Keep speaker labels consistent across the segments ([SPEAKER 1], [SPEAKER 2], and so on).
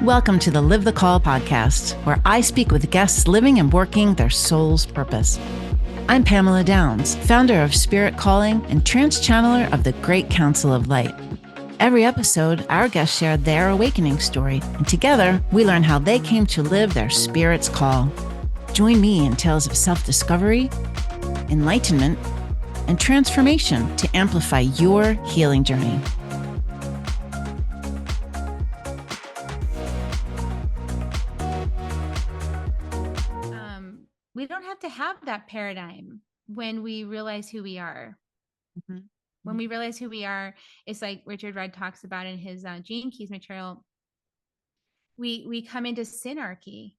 [SPEAKER 1] Welcome to the Live the Call podcast, where I speak with guests living and working their soul's purpose. I'm Pamela Downs, founder of Spirit Calling and trans-channeler of the Great Council of Light. Every episode, our guests share their awakening story, and together we learn how they came to live their spirit's call. Join me in tales of self-discovery, enlightenment, and transformation to amplify your healing journey.
[SPEAKER 2] We don't have to have that paradigm when we realize who we are.
[SPEAKER 1] Mm-hmm.
[SPEAKER 2] When we realize who we are, it's like Richard Rudd talks about in his Gene Keys material. We come into synarchy,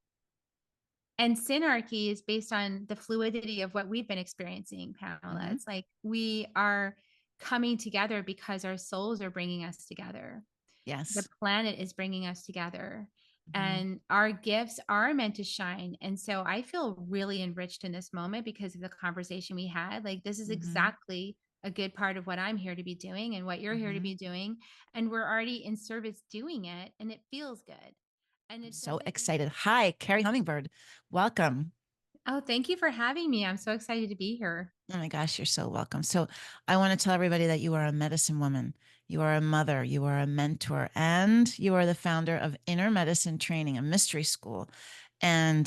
[SPEAKER 2] and synarchy is based on the fluidity of what we've been experiencing, Pamela.
[SPEAKER 1] Mm-hmm.
[SPEAKER 2] It's like we are coming together because our souls are bringing us together. The
[SPEAKER 1] Yes.
[SPEAKER 2] planet is bringing us together,
[SPEAKER 1] Mm-hmm.
[SPEAKER 2] and our gifts are meant to shine. And so I feel really enriched in this moment because of the conversation we had. Like, this is
[SPEAKER 1] Mm-hmm.
[SPEAKER 2] exactly a good part of what I'm here to be doing and what you're here to
[SPEAKER 1] Mm-hmm.
[SPEAKER 2] be doing. And we're already in service doing it, and it feels good. And
[SPEAKER 1] I'm
[SPEAKER 2] it
[SPEAKER 1] so
[SPEAKER 2] doesn't.
[SPEAKER 1] excited. Hi, Kerri Hummingbird. Welcome.
[SPEAKER 2] Oh, thank you for having me. I'm so excited to be here.
[SPEAKER 1] Oh my gosh, you're so welcome. So, I want to tell everybody that you are a medicine woman, you are a mother, you are a mentor, and you are the founder of Inner Medicine Training, a mystery school. And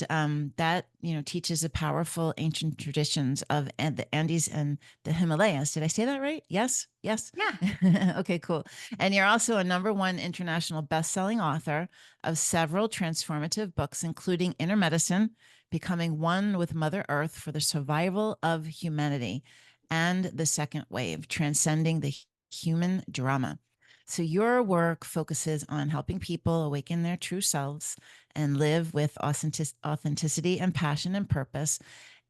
[SPEAKER 1] that, teaches the powerful ancient traditions of the Andes and the Himalayas. Did I say that right? Yes. Yes.
[SPEAKER 2] Yeah.
[SPEAKER 1] Okay, cool. And you're also a #1 international best-selling author of several transformative books, including Inner Medicine, Becoming One with Mother Earth for the Survival of Humanity, and The Second Wave, Transcending the Human Drama. So, your work focuses on helping people awaken their true selves and live with authenticity and passion and purpose.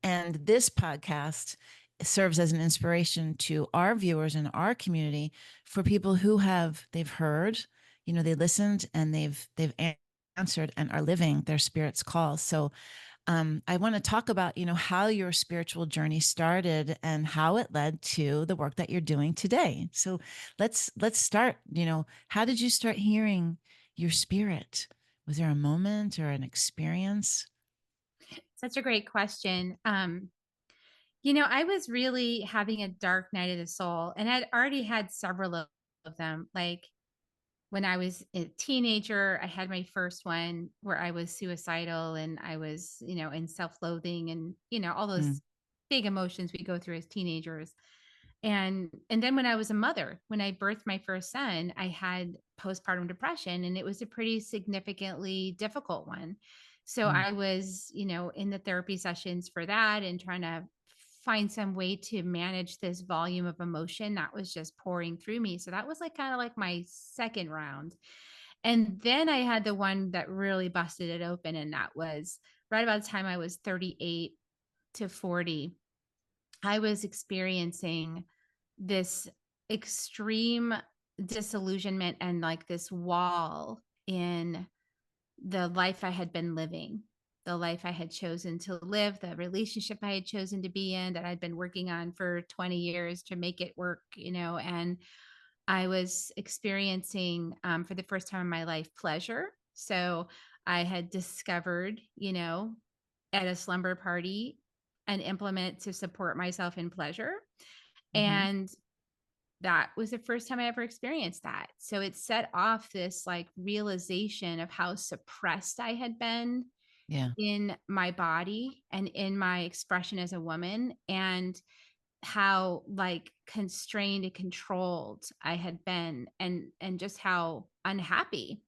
[SPEAKER 1] And this podcast serves as an inspiration to our viewers and our community for people who they've heard, they listened and they've answered and are living their spirit's call. So I want to talk about, how your spiritual journey started and how it led to the work that you're doing today. So let's start. How did you start hearing your spirit? Was there a moment or an experience?
[SPEAKER 2] Such a great question. I was really having a dark night of the soul, and I'd already had several of them. Like, when I was a teenager, I had my first one where I was suicidal and I was, in self-loathing and, all
[SPEAKER 1] Mm,
[SPEAKER 2] those big emotions we go through as teenagers. And then when I was a mother, when I birthed my first son, I had postpartum depression, and it was a pretty significantly difficult one. So
[SPEAKER 1] mm,
[SPEAKER 2] I was, in the therapy sessions for that and trying to find some way to manage this volume of emotion that was just pouring through me. So that was like kind of like my second round. And then I had the one that really busted it open, and that was right about the time I was 38 to 40. I was experiencing this extreme disillusionment and like this wall in the life I had been living, the life I had chosen to live, the relationship I had chosen to be in that I'd been working on for 20 years to make it work, and I was experiencing for the first time in my life pleasure. So I had discovered, at a slumber party, an implement to support myself in pleasure.
[SPEAKER 1] mm-hmm.
[SPEAKER 2] And that was the first time I ever experienced that. So it set off this like realization of how suppressed I had been
[SPEAKER 1] Yeah.
[SPEAKER 2] in my body and in my expression as a woman, and how like constrained and controlled I had been, and just how unhappy.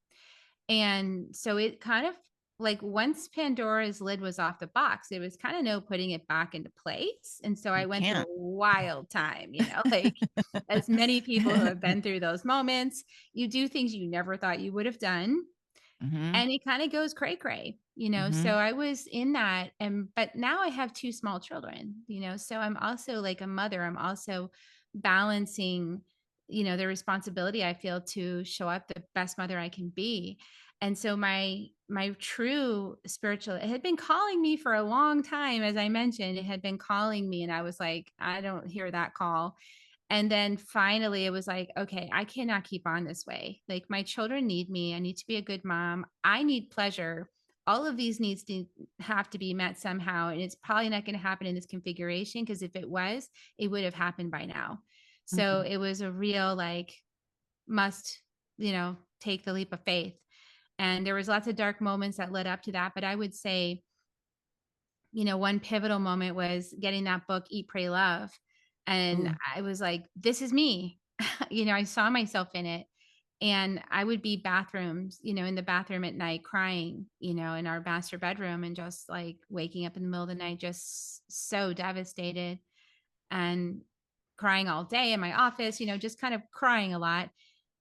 [SPEAKER 2] And so it kind of, like, once Pandora's lid was off the box, it was kind of no putting it back into place. And so I
[SPEAKER 1] You
[SPEAKER 2] went through
[SPEAKER 1] can't.
[SPEAKER 2] a wild time, like as many people who have been through those moments, you do things you never thought you would have done.
[SPEAKER 1] Mm-hmm.
[SPEAKER 2] And it kind of goes cray cray,
[SPEAKER 1] Mm-hmm.
[SPEAKER 2] So I was in that. But now I have two small children, so I'm also like a mother. I'm also balancing, the responsibility I feel to show up the best mother I can be. And so my true spiritual, it had been calling me for a long time. As I mentioned, it had been calling me, and I was like, I don't hear that call. And then finally, it was like, okay, I cannot keep on this way. Like, my children need me. I need to be a good mom. I need pleasure. All of these needs to have to be met somehow. And it's probably not going to happen in this configuration, because if it was, it would have happened by now. So
[SPEAKER 1] Mhm.
[SPEAKER 2] it was a real, like, must, take the leap of faith. And there was lots of dark moments that led up to that. But I would say, one pivotal moment was getting that book, Eat, Pray, Love. And
[SPEAKER 1] Ooh.
[SPEAKER 2] I was like, this is me. I saw myself in it. And I would be in the bathroom at night crying, in our master bedroom, and just like waking up in the middle of the night, just so devastated, and crying all day in my office, just kind of crying a lot,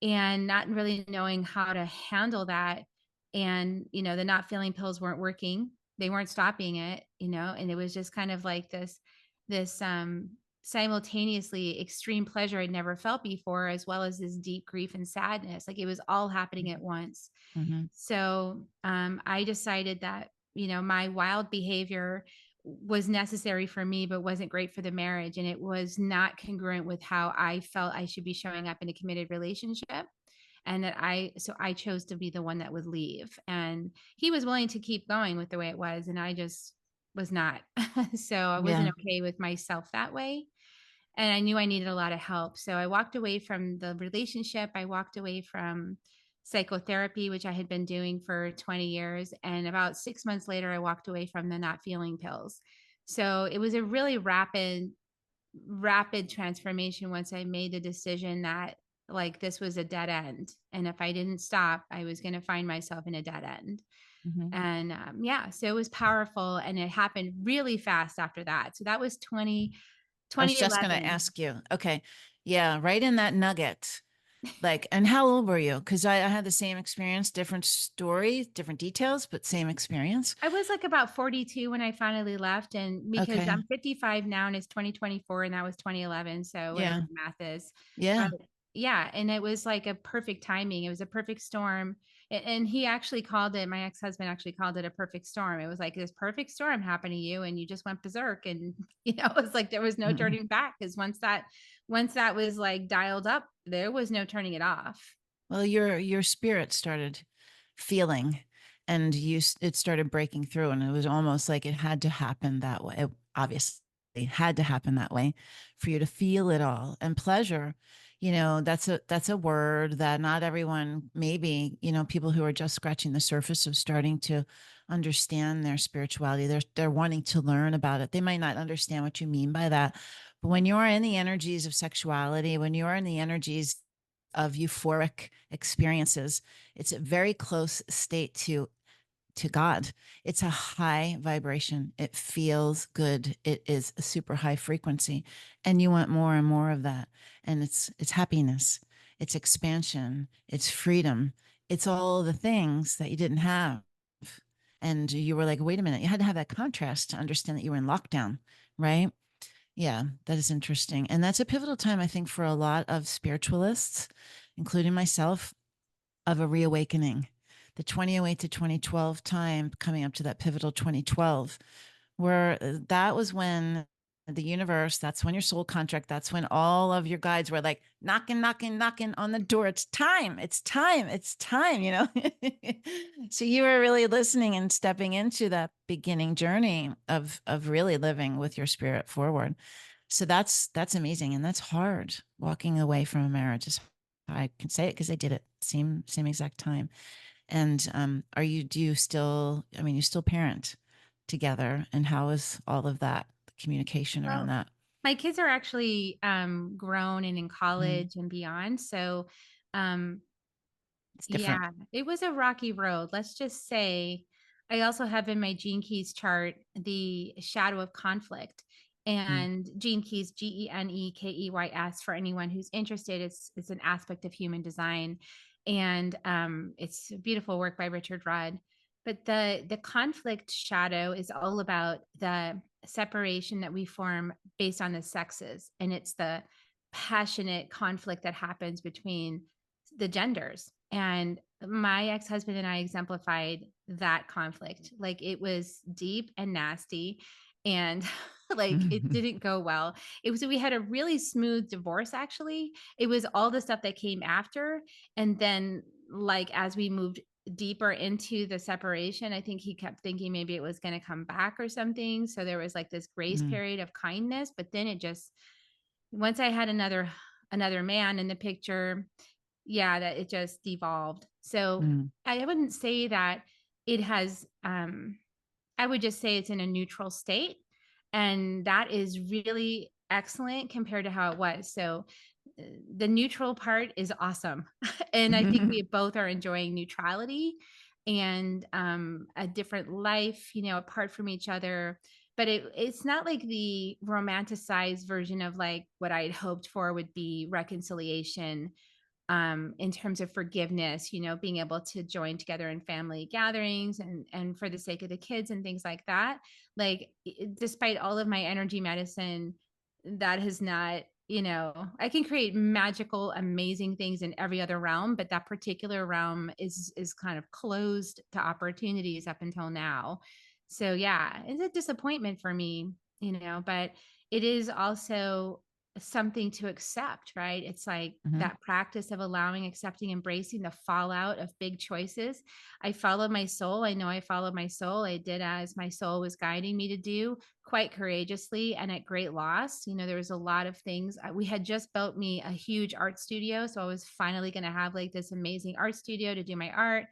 [SPEAKER 2] and not really knowing how to handle that. And, the not feeling pills weren't working. They weren't stopping it, and it was just kind of like this simultaneously extreme pleasure I'd never felt before, as well as this deep grief and sadness. Like, it was all happening at once.
[SPEAKER 1] Mhm.
[SPEAKER 2] So I decided that, my wild behavior was necessary for me, but wasn't great for the marriage. And it was not congruent with how I felt I should be showing up in a committed relationship. And so I chose to be the one that would leave. And he was willing to keep going with the way it was. And I just was not. So I wasn't
[SPEAKER 1] Yeah.
[SPEAKER 2] okay with myself that way. And I knew I needed a lot of help. So I walked away from the relationship. I walked away from psychotherapy, which I had been doing for 20 years. And about 6 months later, I walked away from the not feeling pills. So it was a really rapid transformation once I made the decision that, like, this was a dead end. And if I didn't stop, I was going to find myself in a dead end.
[SPEAKER 1] Mhm.
[SPEAKER 2] And yeah, so it was powerful, and it happened really fast after that. So that was
[SPEAKER 1] I was just gonna
[SPEAKER 2] 2011.
[SPEAKER 1] ask you. Okay. Yeah, right in that nugget. Like, and how old were you? Because I had the same experience, different story, different details, but same experience.
[SPEAKER 2] I was, like, about 42 when I finally left, and because
[SPEAKER 1] Okay.
[SPEAKER 2] I'm 55 now, and it's 2024, and that was 2011, so whatever
[SPEAKER 1] Yeah.
[SPEAKER 2] the math is. But
[SPEAKER 1] Yeah.
[SPEAKER 2] yeah, and it was like a perfect timing. It was a perfect storm. And he actually called it, my ex-husband actually called it a perfect storm. It was like this perfect storm happened to you, and you just went berserk. And it's like there was no
[SPEAKER 1] Mhm.
[SPEAKER 2] turning back, because once that was like dialed up, there was no turning it off.
[SPEAKER 1] Well, your spirit started feeling, and it started breaking through, and it was almost like it had to happen that way. It obviously had to happen that way for you to feel it all. And pleasure, that's a word that not everyone, maybe, people who are just scratching the surface of starting to understand their spirituality, they're wanting to learn about it. They might not understand what you mean by that. But when you're in the energies of sexuality, when you're in the energies of euphoric experiences, it's a very close state to God. It's a high vibration. It feels good. It is a super high frequency, and you want more and more of that. And it's happiness, it's expansion, it's freedom. It's all the things that you didn't have. And you were like, wait a minute, you had to have that contrast to understand that you were in lockdown, right? Yeah, that is interesting. And that's a pivotal time, I think, for a lot of spiritualists, including myself, of a reawakening. The 2008 to 2012 time, coming up to that pivotal 2012, where that was when the universe, that's when your soul contract, that's when all of your guides were like knocking, knocking, knocking on the door. It's time. It's time. It's time. So you were really listening and stepping into that beginning journey of really living with your spirit forward. So that's amazing, and that's hard. Walking away from a marriage is, I can say it because I did it same exact time. And do you still, I mean, you still parent together, and how is all of that, the communication around
[SPEAKER 2] Well,
[SPEAKER 1] that?
[SPEAKER 2] my kids are actually grown and in
[SPEAKER 1] Mm,
[SPEAKER 2] college and beyond. So um,
[SPEAKER 1] it's different.
[SPEAKER 2] yeah, it was a rocky road. Let's just say I also have in my Gene Keys chart the shadow of conflict.
[SPEAKER 1] Mm,
[SPEAKER 2] And Gene Keys, GeneKeys, for anyone who's interested, it's an aspect of human design. And it's a beautiful work by Richard Rudd. But the conflict shadow is all about the separation that we form based on the sexes. And it's the passionate conflict that happens between the genders. And my ex-husband and I exemplified that conflict. Like, it was deep and nasty. And Like, it didn't go well. It was we had a really smooth divorce, actually. It was all the stuff that came after, and then, like, as we moved deeper into the separation, I think he kept thinking maybe it was gonna come back or something, so there was, like, this grace
[SPEAKER 1] Mm,
[SPEAKER 2] period of kindness, but then it just once I had another man in the picture, yeah, that it just devolved. So,
[SPEAKER 1] mm,
[SPEAKER 2] I wouldn't say that it has, I would just say it's in a neutral state, and that is really excellent compared to how it was. So, uh, the neutral part is awesome, and I think we both are enjoying neutrality and, a different life, apart from each other. But it's not like the romanticized version of, like, what I had hoped for would be reconciliation, in terms of forgiveness, being able to join together in family gatherings and for the sake of the kids and things like that. Like, despite all of my energy medicine, that has not, I can create magical, amazing things in every other realm, but that particular realm is kind of closed to opportunities up until now. So yeah, it's a disappointment for me, but it is also something to accept, right? It's like
[SPEAKER 1] mhm,
[SPEAKER 2] that practice of allowing, accepting, embracing the fallout of big choices. I followed my soul. I know I followed my soul. I did as my soul was guiding me to do, quite courageously and at great loss. There was a lot of things. We had just built me a huge art studio. So I was finally going to have like this amazing art studio to do my art.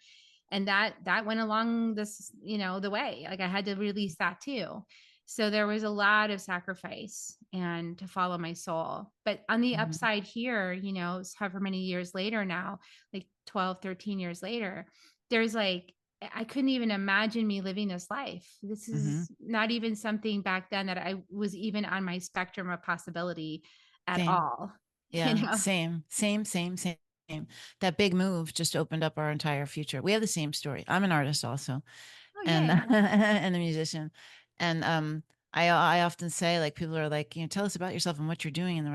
[SPEAKER 2] And that went along this, the way. Like, I had to release that too. So there was a lot of sacrifice and to follow my soul. But on the
[SPEAKER 1] mhm,
[SPEAKER 2] upside here, it's however many years later now, like 12, 13 years later, there's like, I couldn't even imagine me living this life. This
[SPEAKER 1] mhm.
[SPEAKER 2] is not even something back then that I was even on my spectrum of possibility at
[SPEAKER 1] Same.
[SPEAKER 2] all, you
[SPEAKER 1] Yeah,
[SPEAKER 2] know?
[SPEAKER 1] same, same, same, same. That big move just opened up our entire future. We have the same story. I'm an artist also,
[SPEAKER 2] Oh,
[SPEAKER 1] and
[SPEAKER 2] yay.
[SPEAKER 1] and a musician. And I often say, like, people are like, tell us about yourself and what you're doing in the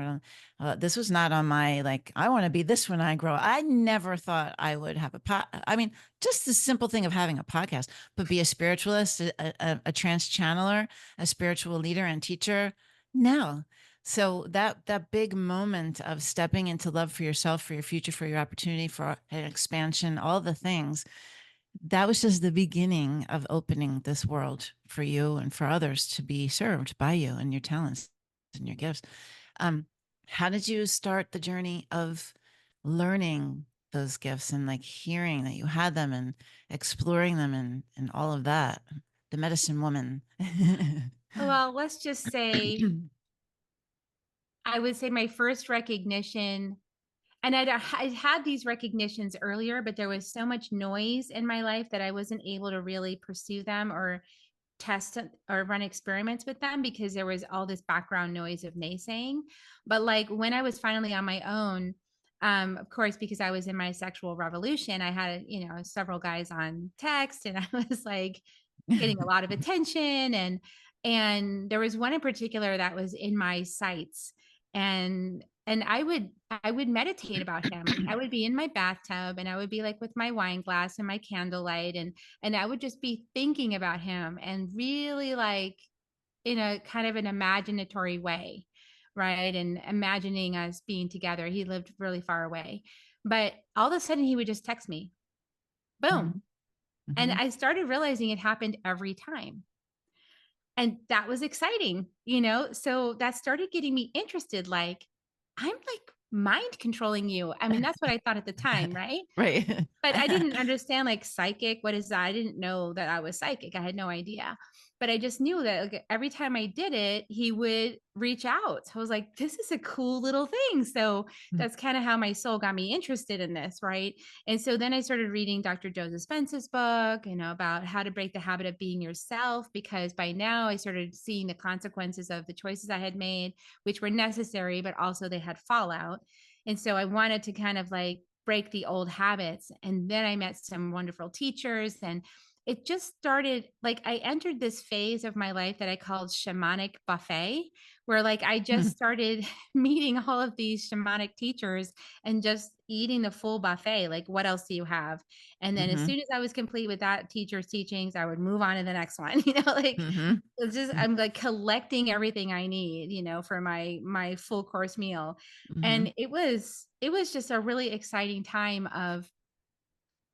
[SPEAKER 1] world. This was not on my, like, I want to be this when I grow up. I never thought I would have a I mean, just the simple thing of having a podcast, but be a spiritualist, a trance channeler, a spiritual leader and teacher. No. So that big moment of stepping into love for yourself, for your future, for your opportunity, for an expansion, all the things, that was just the beginning of opening this world for you and for others to be served by you and your talents and your gifts. Um, how did you start the journey of learning those gifts and like hearing that you had them and exploring them and all of that? The medicine woman.
[SPEAKER 2] Well, let's just say I would say my first recognition. And I'd had these recognitions earlier, but there was so much noise in my life that I wasn't able to really pursue them or test or run experiments with them because there was all this background noise of naysaying. But like when I was finally on my own, of course, because I was in my sexual revolution, I had, several guys on text and I was like getting a lot of attention and there was one in particular that was in my sights and I would meditate about him. Like, I would be in my bathtub and I would be like with my wine glass and my candlelight and I would just be thinking about him and really like in a kind of an imaginatory way, right? And imagining us being together. He lived really far away. But all of a sudden he would just text me. Boom.
[SPEAKER 1] Mhm,
[SPEAKER 2] And
[SPEAKER 1] mhm.
[SPEAKER 2] I started realizing it happened every time. And that was exciting. So that started getting me interested. Like, I'm like mind controlling you. I mean, that's what I thought at the time, right?
[SPEAKER 1] Right.
[SPEAKER 2] But I didn't understand like psychic. What is that? I didn't know that I was psychic. I had no idea. But I just knew that like, every time I did it, he would reach out. So I was like, this is a cool little thing. So that's kind of how my soul got me interested in this. Right. And so then I started reading Dr. Joe Dispenza's book, about how to break the habit of being yourself, because by now I started seeing the consequences of the choices I had made, which were necessary, but also they had fallout. And so I wanted to kind of like break the old habits. And then I met some wonderful teachers and it just started like I entered this phase of my life that I called shamanic buffet, where like I just started meeting all of these shamanic teachers and just eating the full buffet. Like, what else do you have? And then as
[SPEAKER 1] Mm-hmm.
[SPEAKER 2] soon as I was complete with that teacher's teachings, I would move on to the next one. Like
[SPEAKER 1] Mm-hmm.
[SPEAKER 2] it's just I'm like collecting everything I need, for my full course meal.
[SPEAKER 1] Mm-hmm.
[SPEAKER 2] And it was just a really exciting time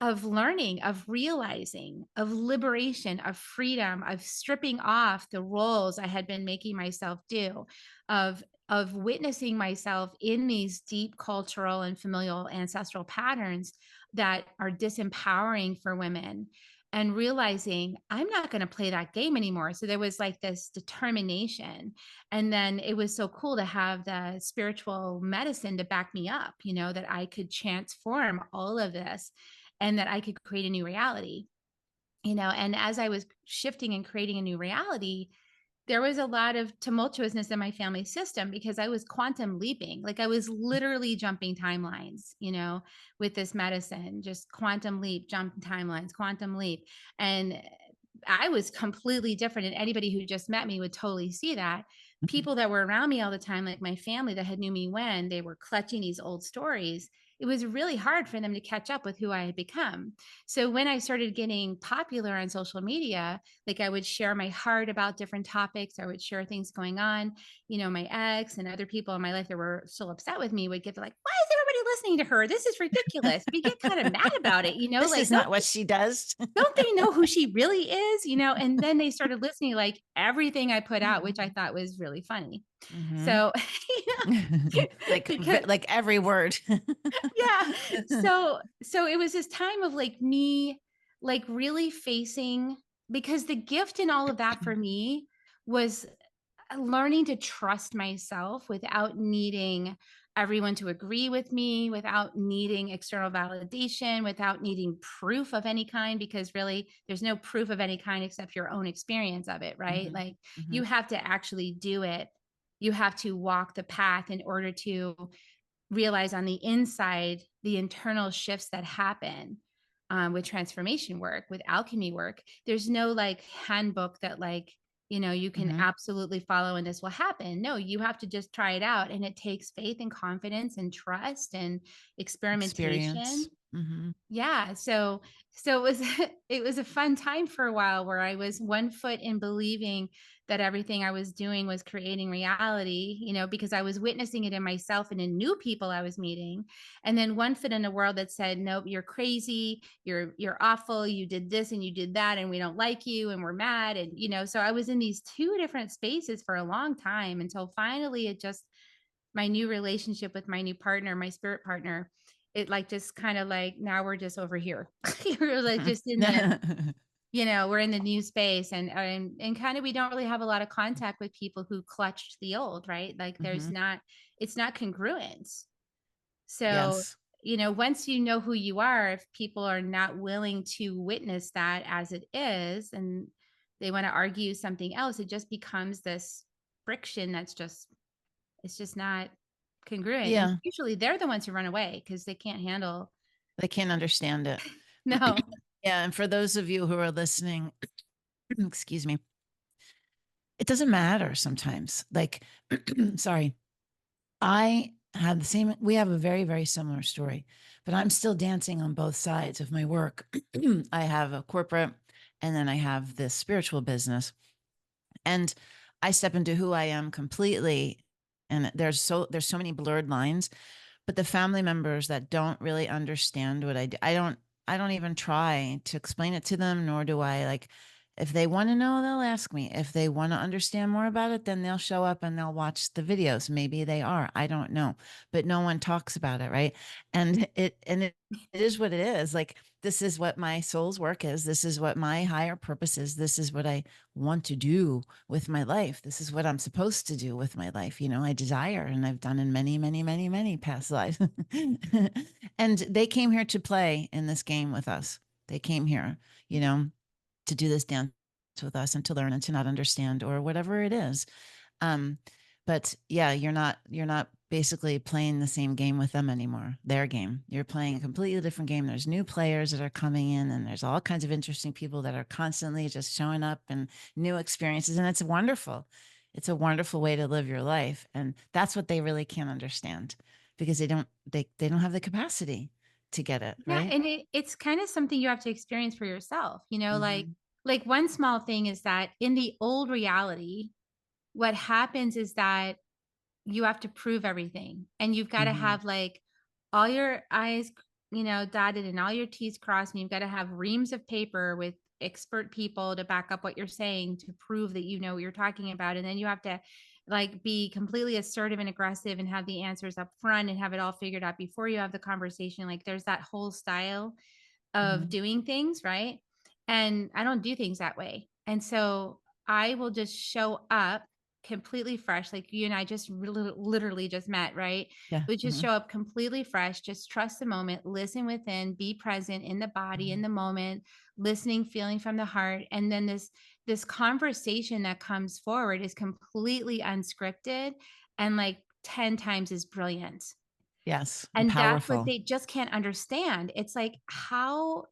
[SPEAKER 2] of learning, of realizing, of liberation, of freedom, of stripping off the roles I had been making myself do, of witnessing myself in these deep cultural and familial ancestral patterns that are disempowering for women, and realizing I'm not going to play that game anymore. So there was like this determination. And then it was so cool to have the spiritual medicine to back me up, that I could transform all of this and that I could create a new reality. And as I was shifting and creating a new reality, there was a lot of tumultuousness in my family system because I was quantum leaping. Like I was literally jumping timelines, with this medicine, just quantum leap, jump timelines, quantum leap. And I was completely different. And anybody who just met me would totally see that. People that were around me all the time, like my family that had knew me when they were clutching these old stories, it was really hard for them to catch up with who I had become. So when I started getting popular on social media, like I would share my heart about different topics. I would share things going on. My ex and other people in my life that were still upset with me would get like, why is everybody listening to her? This is ridiculous. We get kind of mad about it,
[SPEAKER 1] This
[SPEAKER 2] like,
[SPEAKER 1] is not what she does.
[SPEAKER 2] don't they know who she really is? And then they started listening like everything I put out, which I
[SPEAKER 1] Mm-hmm.
[SPEAKER 2] thought was really funny.
[SPEAKER 1] Mm-hmm.
[SPEAKER 2] So,
[SPEAKER 1] like
[SPEAKER 2] because
[SPEAKER 1] like every word.
[SPEAKER 2] yeah. So it was this time of like me like really facing, because the gift in all of that for me was learning to trust myself without needing everyone to agree with me, without needing external validation, without needing proof of any kind, because really there's no proof of any kind except your own experience of it, right?
[SPEAKER 1] Mhm,
[SPEAKER 2] Like
[SPEAKER 1] mhm,
[SPEAKER 2] you have to actually do it. You have to walk the path in order to realize on the inside the internal shifts that happen, with transformation work, with alchemy work. There's no like handbook that like, you can
[SPEAKER 1] mhm.
[SPEAKER 2] absolutely follow and this will happen. No, you have to just try it out. And it takes faith and confidence and trust and experimentation.
[SPEAKER 1] Experience. Mhm,
[SPEAKER 2] Yeah, so it was it was a fun time for a while where I was one foot in believing that everything I was doing was creating reality, because I was witnessing it in myself and in new people I was meeting. And then one foot in a world that said, "Nope, you're crazy, you're awful, you did this and you did that and we don't like you and we're mad." And so I was in these two different spaces for a long time until finally it just my new relationship with my new partner, my spirit partner, it like just kind of like now we're just over here. We're like just in the,
[SPEAKER 1] mhm.
[SPEAKER 2] we're in the new space, and kind of we don't really have a lot of contact with people who clutched the old, right? Like there's
[SPEAKER 1] Mhm.
[SPEAKER 2] not it's not congruent. So,
[SPEAKER 1] Yes.
[SPEAKER 2] once you know who you are, if people are not willing to witness that as it is and they want to argue something else, it just becomes this friction that's just it's just not congruent, and
[SPEAKER 1] Yeah,
[SPEAKER 2] usually they're the ones who run away because they can't handle.
[SPEAKER 1] they can't understand it.
[SPEAKER 2] No.
[SPEAKER 1] Yeah, and for those of you who are listening, excuse me, it doesn't matter sometimes. Like, sorry, I have the same, we have a very, very similar story, but I'm still dancing on both sides of my work. I have a corporate and then I have this spiritual business. And I step into who I am completely. And there's so many blurred lines, but the family members that don't really understand what I do, I don't even try to explain it to them, nor do I like, if they want to know, they'll ask me. If they want to understand more about it, then they'll show up and they'll watch the videos. Maybe they are. I don't know. But no one talks about it, right? And it is what it is. Like this is what my soul's work is. This is what my higher purpose is. This is what I want to do with my life. This is what I'm supposed to do with my life. I desire and I've done in many, many, many, many past lives. And they came here to play in this game with us. They came here, you know, to do this dance with us and to learn and to not understand or whatever it is. Um, but yeah, you're not basically playing the same game with them anymore. Their game. You're playing a completely different game. There's new players that are coming in and there's all kinds of interesting people that are constantly just showing up and new experiences. And it's wonderful. It's a wonderful way to live your life. And that's what they really can't understand because they don't have the capacity to get it,
[SPEAKER 2] Yeah,
[SPEAKER 1] right?
[SPEAKER 2] and it's kind of something you have to experience for yourself,
[SPEAKER 1] Hmm.
[SPEAKER 2] like one small thing is that in the old reality, what happens is that you have to prove everything and you've got to
[SPEAKER 1] Hmm.
[SPEAKER 2] have like all your I's, dotted and all your T's crossed, and you've got to have reams of paper with expert people to back up what you're saying to prove that you know what you're talking about. And then you have to like be completely assertive and aggressive and have the answers up front and have it all figured out before you have the conversation. Like there's that whole style of
[SPEAKER 1] Hmm.
[SPEAKER 2] doing things, right? And I don't do things that way. And so I will just show up completely fresh. Like you and I just literally just met, right?
[SPEAKER 1] Yeah.
[SPEAKER 2] We just
[SPEAKER 1] Hmm.
[SPEAKER 2] show up completely fresh, just trust the moment, listen within, be present in the body, in the moment, listening, feeling from the heart. And then this conversation that comes forward is completely unscripted and like 10 times as brilliant.
[SPEAKER 1] Yes. And
[SPEAKER 2] And that's what
[SPEAKER 1] powerful.
[SPEAKER 2] they just can't understand. It's like, how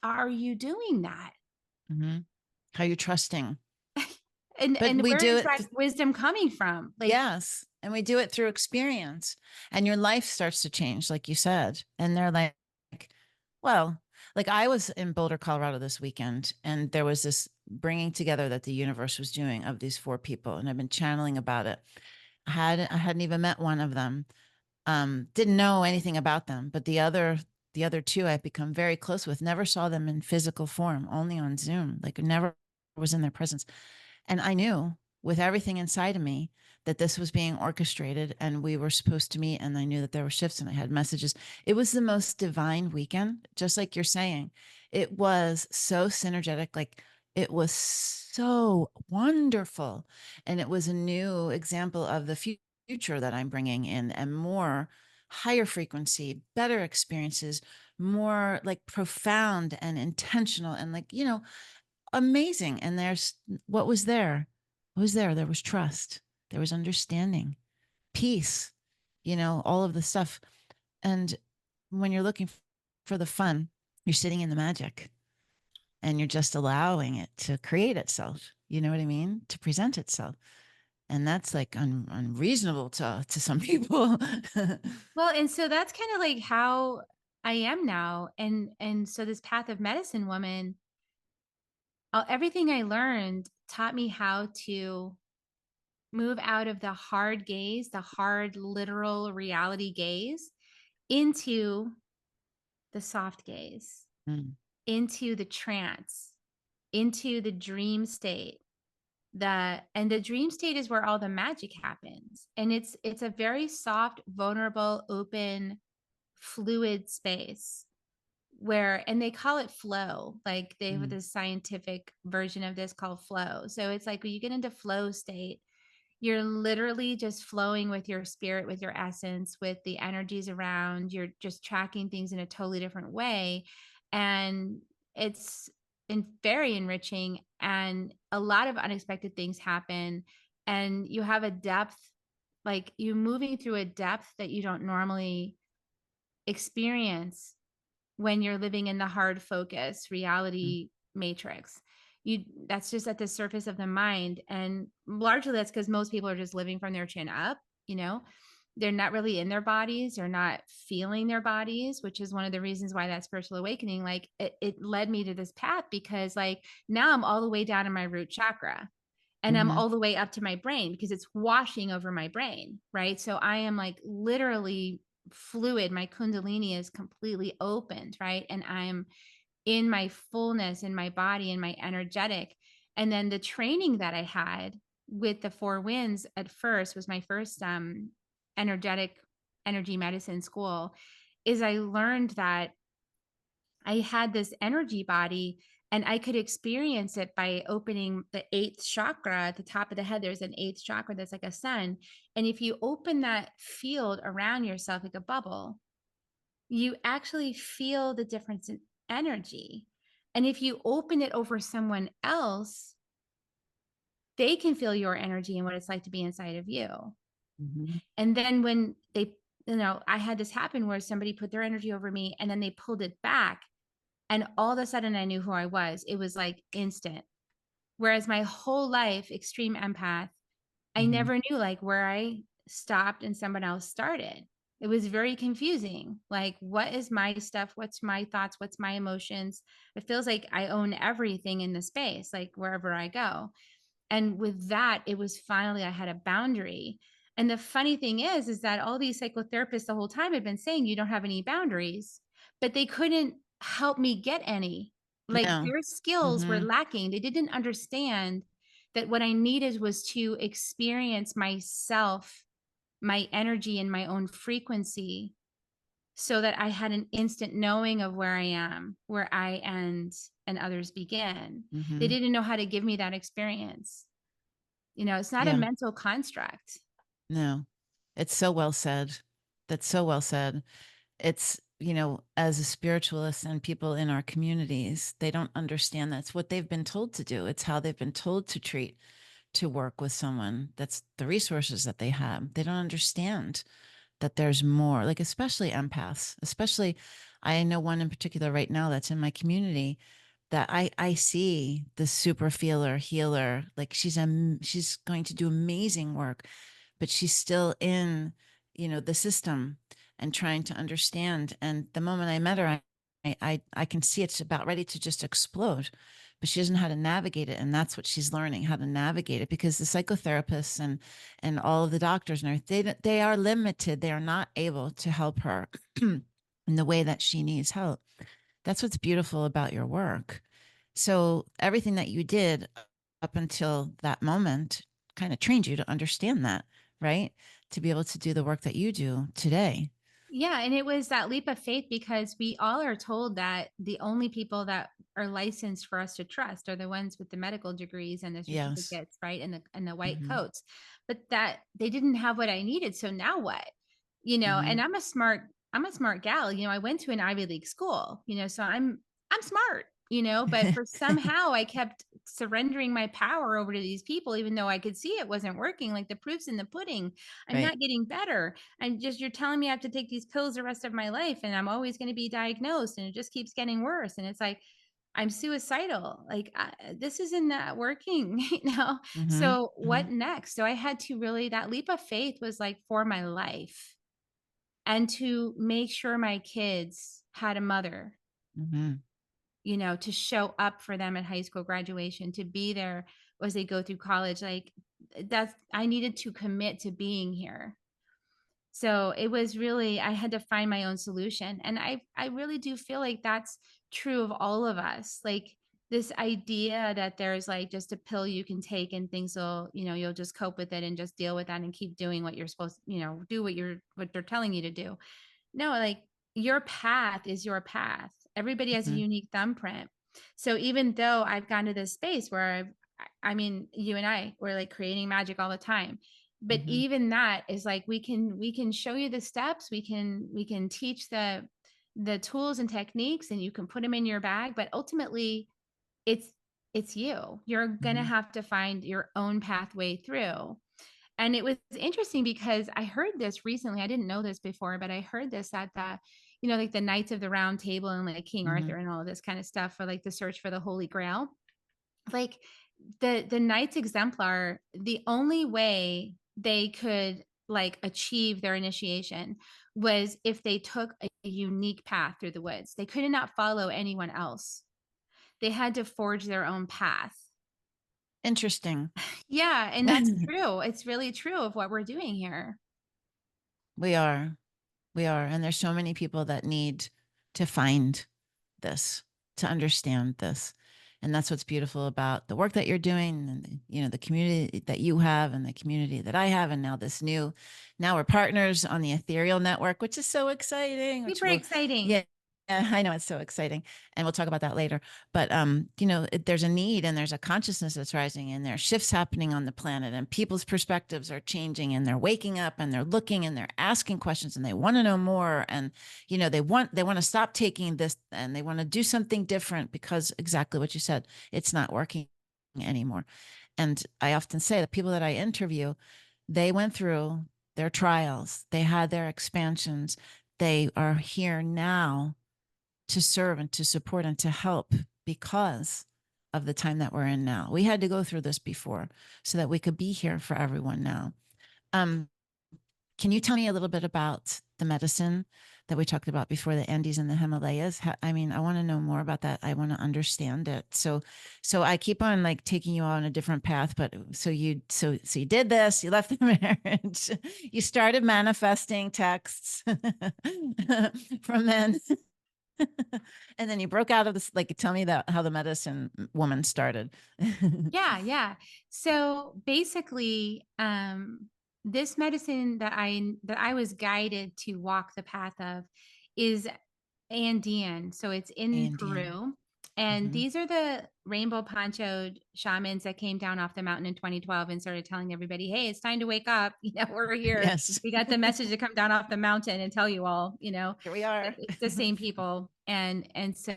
[SPEAKER 2] are you doing that?
[SPEAKER 1] Hmm. How you're trusting. But
[SPEAKER 2] And
[SPEAKER 1] we
[SPEAKER 2] where
[SPEAKER 1] do
[SPEAKER 2] is
[SPEAKER 1] it.
[SPEAKER 2] that wisdom coming from? Like,
[SPEAKER 1] Yes. And we do it through experience. And your life starts to change, like you said. And they're like, well, like I was in Boulder, Colorado this weekend, and there was this bringing together that the universe was doing of these four people. And I've been channeling about it. I hadn't even met one of them. Didn't know anything about them, but the other two I've become very close with. Never saw them in physical form, only on Zoom. Like never was in their presence. And I knew with everything inside of me that this was being orchestrated and we were supposed to meet. And I knew that there were shifts and I had messages. It was the most divine weekend, just like you're saying. It was so synergetic. Like it was so wonderful. And it was a new example of the future that I'm bringing in and more higher frequency, better experiences, more like profound and intentional and like, amazing. And there's what was there? What was there? There was trust, there was understanding, peace, all of the stuff. And when you're looking for the fun, you're sitting in the magic and you're just allowing it to create itself. You know what I mean? To present itself. And that's like unreasonable to some people.
[SPEAKER 2] well, and so that's kind of like how I am now. And so this path of medicine woman, everything I learned taught me how to move out of the hard gaze, the hard literal reality gaze into the soft gaze,
[SPEAKER 1] Mm,
[SPEAKER 2] into the trance, into the dream state. The dream state is where all the magic happens. And it's a very soft, vulnerable, open, fluid space where, and they call it flow. Like they have
[SPEAKER 1] mm,
[SPEAKER 2] this scientific version of this called flow. So it's like when you get into flow state, you're literally just flowing with your spirit, with your essence, with the energies around. You're just tracking things in a totally different way. And it's very enriching. And a lot of unexpected things happen. And you have a depth, like you moving through a depth that you don't normally experience when you're living in the hard focus
[SPEAKER 1] mm,
[SPEAKER 2] reality matrix. You That's just at the surface of the mind, and largely that's because most people are just living from their chin up, you know. They're not really in their bodies, they're not feeling their bodies, which is one of the reasons why that spiritual awakening, like it led me to this path, because like now I'm all the way down in my root chakra and I'm
[SPEAKER 1] mhm,
[SPEAKER 2] all the way up to my brain because it's washing over my brain, right? So I am like literally fluid. My kundalini is completely opened, right? And I'm in my fullness in my body and my energetic. And then the training that I had with the four winds at first was my first energetic energy medicine school, is I learned that I had this energy body and I could experience it by opening the eighth chakra at the top of the head. There's an eighth chakra that's like a sun. And if you open that field around yourself like a bubble, you actually feel the difference in energy. And if you open it over someone else, they can feel your energy and what it's like to be inside of you.
[SPEAKER 1] mhm,
[SPEAKER 2] And then when they, I had this happen where somebody put their energy over me and then they pulled it back. And all of a sudden, I knew who I was. It was like instant. Whereas my whole life, extreme empath, I
[SPEAKER 1] Mm-hmm.
[SPEAKER 2] never knew, like, where I stopped and someone else started. It was very confusing. Like, what is my stuff? What's my thoughts? What's my emotions? It feels like I own everything in the space, like, wherever I go. And with that, it was finally I had a boundary. And the funny thing is that all these psychotherapists the whole time had been saying, "You don't have any boundaries," but they couldn't help me get any. Like,
[SPEAKER 1] No.
[SPEAKER 2] their skills were
[SPEAKER 1] Mm-hmm.
[SPEAKER 2] lacking. They didn't understand that what I needed was to experience myself, my energy, and my own frequency so that I had an instant knowing of where I am, where I end, and others begin. They
[SPEAKER 1] Mm-hmm.
[SPEAKER 2] didn't know how to give me that experience. It's not a
[SPEAKER 1] Yeah.
[SPEAKER 2] mental construct.
[SPEAKER 1] No. It's so well said. That's so well said. It's, as a spiritualist and people in our communities, they don't understand that's what they've been told to do. It's how they've been told to treat, to work with someone. That's the resources that they have. They don't understand that there's more, like, especially empaths, especially I know one in particular right now that's in my community that I see the super feeler healer. Like she's going to do amazing work, but she's still in, the system and trying to understand. And the moment I met her, I can see it's about ready to just explode, but she doesn't know how to navigate it. And that's what she's learning, how to navigate it, because the psychotherapists and all of the doctors and everything, they are limited. They are not able to help her in the way that she needs help. That's what's beautiful about your work. So everything that you did up until that moment kind of trained you to understand that, right? To be able to do the work that you do today.
[SPEAKER 2] Yeah, and it was that leap of faith because we all are told that the only people that are licensed for us to trust are the ones with the medical degrees and the
[SPEAKER 1] Yes.
[SPEAKER 2] certificates, right? And the white
[SPEAKER 1] Mm-hmm.
[SPEAKER 2] coats. But that they didn't have what I needed. So now what?
[SPEAKER 1] Mm-hmm.
[SPEAKER 2] And I'm a smart gal. I went to an Ivy League school, so I'm smart, but for somehow I kept surrendering my power over to these people, even though I could see it wasn't working. Like the proof's in the pudding. I'm
[SPEAKER 1] Right.
[SPEAKER 2] not getting better. You're telling me I have to take these pills the rest of my life and I'm always going to be diagnosed and it just keeps getting worse. And it's like, I'm suicidal. Like, this isn't that working,
[SPEAKER 1] Mm-hmm.
[SPEAKER 2] So
[SPEAKER 1] Mm-hmm.
[SPEAKER 2] what next? So I had to really, that leap of faith was like for my life and to make sure my kids had a mother,
[SPEAKER 1] Mm-hmm.
[SPEAKER 2] to show up for them at high school graduation, to be there as they go through college. Like that's, I needed to commit to being here. So it was really, I had to find my own solution. And I really do feel like that's true of all of us. Like this idea that there's like just a pill you can take and things will, you'll just cope with it and just deal with that and keep doing what you're supposed to, do what they're telling you to do. No, like your path is your path. Everybody has a
[SPEAKER 1] Mm-hmm.
[SPEAKER 2] unique thumbprint. So even though I've gone to this space where I mean, you and I, we're like creating magic all the time. But
[SPEAKER 1] Mm-hmm.
[SPEAKER 2] even that is like we can show you the steps, we can teach the tools and techniques and you can put them in your bag, but ultimately it's it's you. You're gonna
[SPEAKER 1] Mm-hmm.
[SPEAKER 2] have to find your own pathway through. And it was interesting because I heard this recently. I didn't know this before, but I heard this at like the Knights of the Round Table and like King
[SPEAKER 1] Mm-hmm.
[SPEAKER 2] Arthur and all of this kind of stuff for like the search for the Holy Grail. Like the Knights Exemplar, the only way they could like achieve their initiation was if they took a unique path through the woods. They could not follow anyone else. They had to forge their own path.
[SPEAKER 1] Interesting.
[SPEAKER 2] Yeah, and that's true. It's really true of what we're doing here.
[SPEAKER 1] We are. We are. And there's so many people that need to find this, to understand this. And that's what's beautiful about the work that you're doing and the community that you have and the community that I have. And now we're partners on the Ethereal Network, which is so exciting, which
[SPEAKER 2] Super
[SPEAKER 1] will,
[SPEAKER 2] exciting.
[SPEAKER 1] yeah, yeah, I know it's so exciting. And we'll talk about that later. But, there's a need and there's a consciousness that's rising and there are shifts happening on the planet and people's perspectives are changing and they're waking up and they're looking and they're asking questions and they want to know more. And they want to stop taking this and they want to do something different because exactly what you said, it's not working anymore. And I often say the people that I interview, they went through their trials, they had their expansions, they are here now to serve and to support and to help because of the time that we're in now. We had to go through this before so that we could be here for everyone now. Um, can you tell me a little bit about the medicine that we talked about before, the Andes and the Himalayas? I mean, I want to know more about that. I want to understand it. So I keep on like taking you on a different path, but so you did this, you left the marriage, you started manifesting texts from men, and then you broke out of this. Like, tell me that how the medicine woman started.
[SPEAKER 2] Yeah, yeah. So basically, this medicine that I was guided to walk the path of is Andean. So it's in
[SPEAKER 1] Andean.
[SPEAKER 2] Peru. And
[SPEAKER 1] Mm-hmm.
[SPEAKER 2] these are the rainbow ponchoed shamans that came down off the mountain in 2012 and started telling everybody, hey, it's time to wake up. We're here.
[SPEAKER 1] Yes.
[SPEAKER 2] We got the message to come down off the mountain and tell you all,
[SPEAKER 1] Here we are.
[SPEAKER 2] it's the same people. And so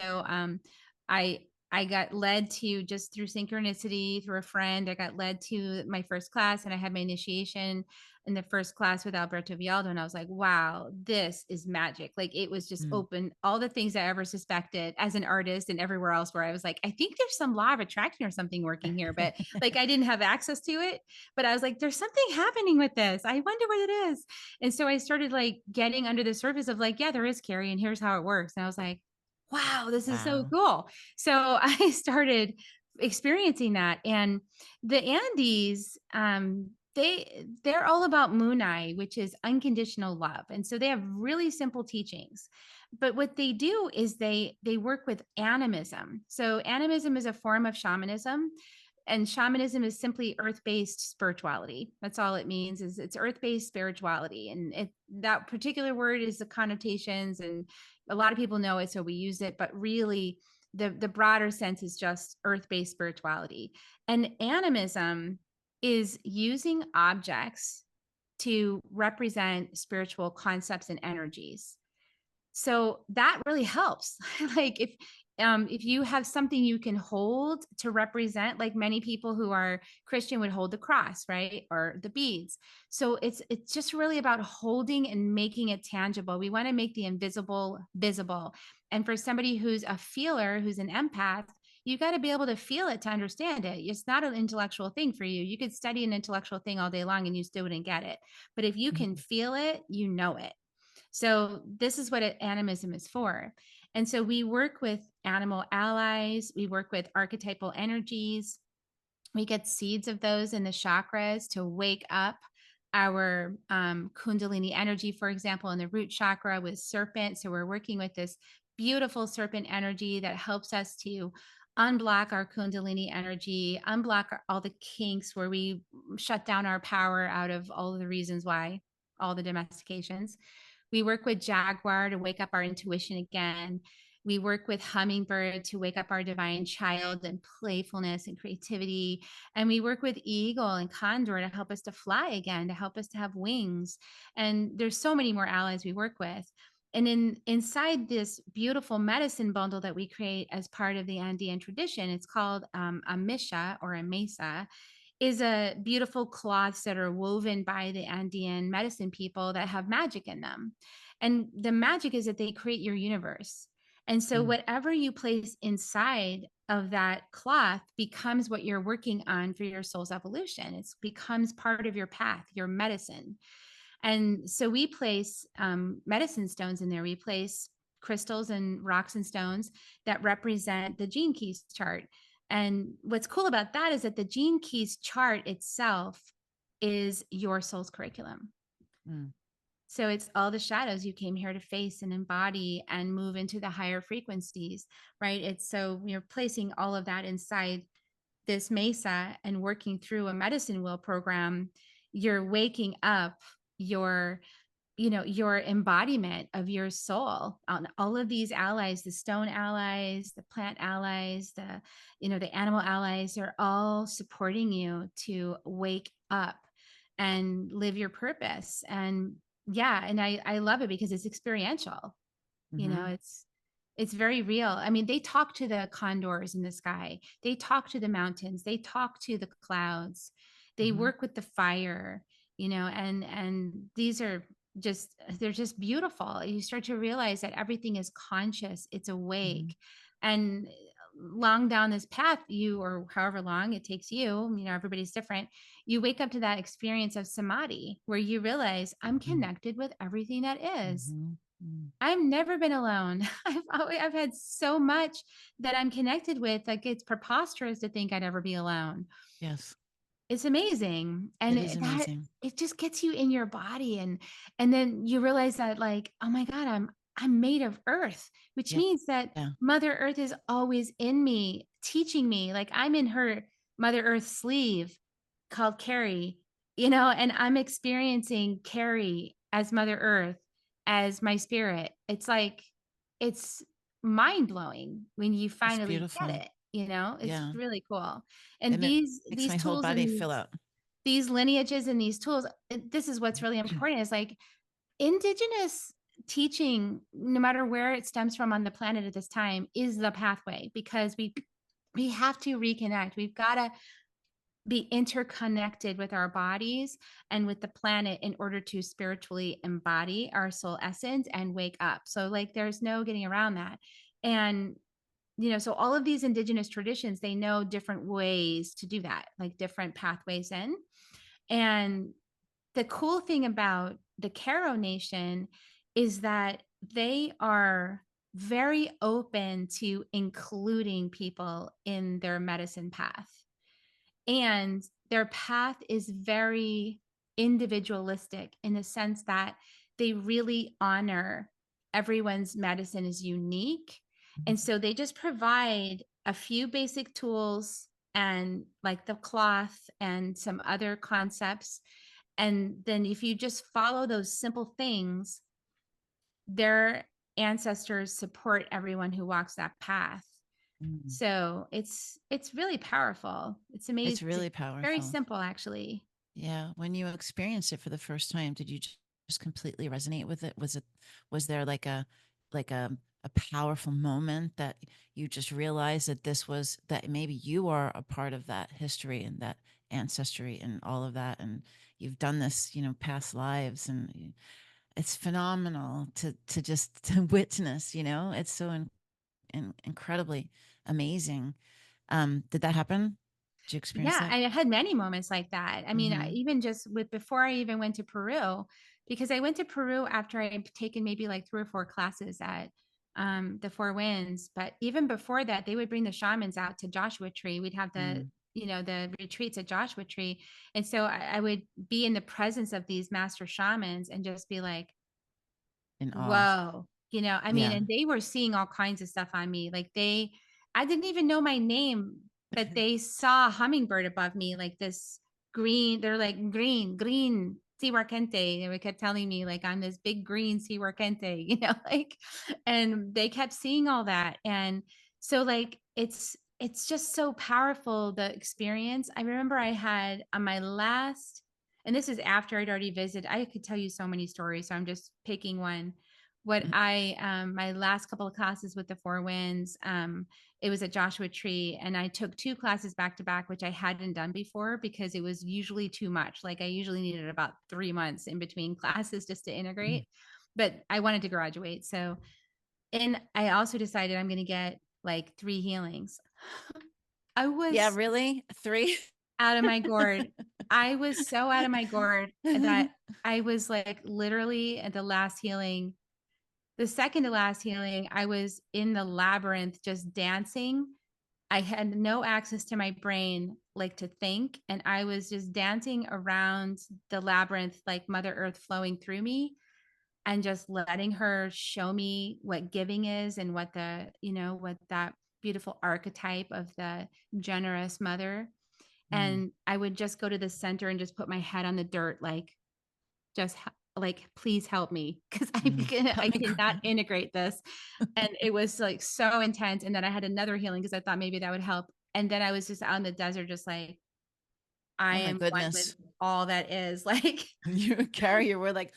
[SPEAKER 2] I I got led to, just through synchronicity, through a friend, I got led to my first class, and I had my initiation in the first class with Alberto Vialdo. And I was like, wow, this is magic. Like, it was just
[SPEAKER 1] Mm.
[SPEAKER 2] open all the things I ever suspected as an artist and everywhere else, where I was like, I think there's some law of attraction or something working here, but like I didn't have access to it. But I was like, there's something happening with this. I wonder what it is. And so I started like getting under the surface of like, yeah, there is, Kerri, and here's how it works. And I was like, wow, this is so
[SPEAKER 1] Wow.
[SPEAKER 2] cool. So I started experiencing that. And the Andes, they're all about Munai, which is unconditional love. And so they have really simple teachings. But what they do is they work with animism. So animism is a form of shamanism, and shamanism is simply earth-based spirituality. That's all it means, is it's earth-based spirituality. And that particular word is the connotations, and a lot of people know it, so we use it, but really the broader sense is just earth-based spirituality. And animism is using objects to represent spiritual concepts and energies. So that really helps. Like, if you have something you can hold to represent, like many people who are Christian would hold the cross, right? Or the beads. So it's just really about holding and making it tangible. We want to make the invisible visible. And for somebody who's a feeler, who's an empath, you got to be able to feel it to understand it. It's not an intellectual thing for you. You could study an intellectual thing all day long and you still wouldn't get it. But if you can
[SPEAKER 1] Mhm.
[SPEAKER 2] feel it, you know it. So this is what animism is for. And so we work with animal allies, we work with archetypal energies, we get seeds of those in the chakras to wake up our kundalini energy, for example, in the root chakra with serpent. So we're working with this beautiful serpent energy that helps us to unblock our kundalini energy, unblock all the kinks where we shut down our power out of all of the reasons why, all the domestications. We work with Jaguar to wake up our intuition again. We work with Hummingbird to wake up our divine child and playfulness and creativity. And we work with Eagle and Condor to help us to fly again, to help us to have wings. And there's so many more allies we work with. And inside this beautiful medicine bundle that we create as part of the Andean tradition, it's called a misha, or a mesa, is a beautiful cloths that are woven by the Andean medicine people that have magic in them. And the magic is that they create your universe. And so
[SPEAKER 1] Mm.
[SPEAKER 2] whatever you place inside of that cloth becomes what you're working on for your soul's evolution. It becomes part of your path, your medicine. And so we place medicine stones in there. We place crystals and rocks and stones that represent the gene keys chart. And what's cool about that is that the gene keys chart itself is your soul's curriculum.
[SPEAKER 1] Mm.
[SPEAKER 2] So it's all the shadows you came here to face and embody and move into the higher frequencies, right? It's so you're placing all of that inside this mesa and working through a medicine wheel program. You're waking up your your embodiment of your soul on all of these allies, the stone allies, the plant allies, the animal allies are all supporting you to wake up and live your purpose. And yeah, and I love it because it's experiential.
[SPEAKER 1] Mm-hmm.
[SPEAKER 2] It's very real. I mean, they talk to the condors in the sky, they talk to the mountains, they talk to the clouds, they
[SPEAKER 1] Mm-hmm.
[SPEAKER 2] work with the fire, and these are just, they're just beautiful. You start to realize that everything is conscious, it's
[SPEAKER 1] Mm-hmm.
[SPEAKER 2] awake. And long down this path, you, or however long it takes you, everybody's different. You wake up to that experience of samadhi where you realize I'm connected with everything that is.
[SPEAKER 1] Mhm. Mm.
[SPEAKER 2] I've never been alone. I've had so much that I'm connected with. Like, it's preposterous to think I'd ever be alone.
[SPEAKER 1] Yes,
[SPEAKER 2] It's amazing. And
[SPEAKER 1] it is
[SPEAKER 2] that
[SPEAKER 1] amazing.
[SPEAKER 2] it just gets you in your body, and then you realize that, like, oh my God, I'm made of earth, which
[SPEAKER 1] Yeah.
[SPEAKER 2] means that
[SPEAKER 1] Yeah.
[SPEAKER 2] Mother Earth is always in me, teaching me. Like, I'm in her Mother Earth sleeve called Kerri, and I'm experiencing Kerri as Mother Earth, as my spirit. It's like, it's mind blowing when you
[SPEAKER 1] It's
[SPEAKER 2] finally get
[SPEAKER 1] beautiful.
[SPEAKER 2] it. It's
[SPEAKER 1] Yeah.
[SPEAKER 2] really cool.
[SPEAKER 1] It
[SPEAKER 2] And
[SPEAKER 1] makes
[SPEAKER 2] these
[SPEAKER 1] my whole
[SPEAKER 2] tools
[SPEAKER 1] body
[SPEAKER 2] and
[SPEAKER 1] fill out.
[SPEAKER 2] these lineages and these tools, this is what's really important, is like indigenous teaching, no matter where it stems from on the planet at this time, is the pathway, because we have to reconnect. We've got to be interconnected with our bodies and with the planet in order to spiritually embody our soul essence and wake up. So, like, there's no getting around that. And so all of these indigenous traditions, they know different ways to do that, like different pathways in. And the cool thing about the Karo Nation is that they are very open to including people in their medicine path. And their path is very individualistic in the sense that they really honor everyone's medicine is unique. And
[SPEAKER 1] Mhm.
[SPEAKER 2] so they just provide a few basic tools and, like, the cloth and some other concepts. And then if you just follow those simple things, their ancestors support everyone who walks that path.
[SPEAKER 1] Mm.
[SPEAKER 2] So it's really powerful. It's
[SPEAKER 1] It's
[SPEAKER 2] amazing. It's
[SPEAKER 1] really
[SPEAKER 2] very
[SPEAKER 1] powerful.
[SPEAKER 2] simple, actually.
[SPEAKER 1] Yeah. When you experienced it for the first time, did you just completely resonate with it? Was there like a powerful moment that you just realized that that maybe you are a part of that history and that ancestry and all of that. And you've done this, past lives, and it's phenomenal to just to witness, it's so incredibly amazing. Did that happen? Did you experience
[SPEAKER 2] Yeah,
[SPEAKER 1] that?
[SPEAKER 2] I had many moments like that. I mean,
[SPEAKER 1] Mm-hmm.
[SPEAKER 2] even just with before I even went to Peru, because I went to Peru after I had taken maybe like 3 or 4 classes at the Four Winds. But even before that, they would bring the shamans out to Joshua Tree. We'd have
[SPEAKER 1] Mm.
[SPEAKER 2] the retreats at Joshua Tree. And so I would be in the presence of these master shamans and just be like,
[SPEAKER 1] In awe.
[SPEAKER 2] whoa. I mean,
[SPEAKER 1] Yeah.
[SPEAKER 2] and they were seeing all kinds of stuff on me. Like, I didn't even know my name, but they saw a hummingbird above me, like this green, they're like, green, sea warkente. They kept telling me, like, I'm this big green sea warkente, like, and they kept seeing all that. And so, like, it's just so powerful, the experience. I remember I had on my last, and this is after I'd already visited. I could tell you so many stories, so I'm just picking one. What I My last couple of classes with the Four Winds, it was at Joshua Tree, and I took 2 classes back to back, which I hadn't done before because it was usually too much. Like, I usually needed about 3 months in between classes just to integrate, but I wanted to graduate. So, and I also decided I'm going to get like 3 healings. I
[SPEAKER 1] Yeah,
[SPEAKER 2] was
[SPEAKER 1] really? 3?
[SPEAKER 2] out of my gourd. I was so out of my gourd that I was like, literally at the last healing, the second to last healing, I was in the labyrinth just dancing. I had no access to my brain, like, to think. And I was just dancing around the labyrinth, like Mother Earth flowing through me, and just letting her show me what giving is, and what that beautiful archetype of the generous mother.
[SPEAKER 1] Mm.
[SPEAKER 2] And I would just go to the center and just put my head on the dirt, like, just like, please help me, because
[SPEAKER 1] Mm.
[SPEAKER 2] I
[SPEAKER 1] Oh my
[SPEAKER 2] cannot
[SPEAKER 1] God.
[SPEAKER 2] integrate this. And it was like so intense. And then I had another healing because I thought maybe that would help. And then I was just out in the desert, just like, I
[SPEAKER 1] Oh my
[SPEAKER 2] am one with
[SPEAKER 1] goodness.
[SPEAKER 2] all that is, like,
[SPEAKER 1] You carry your word like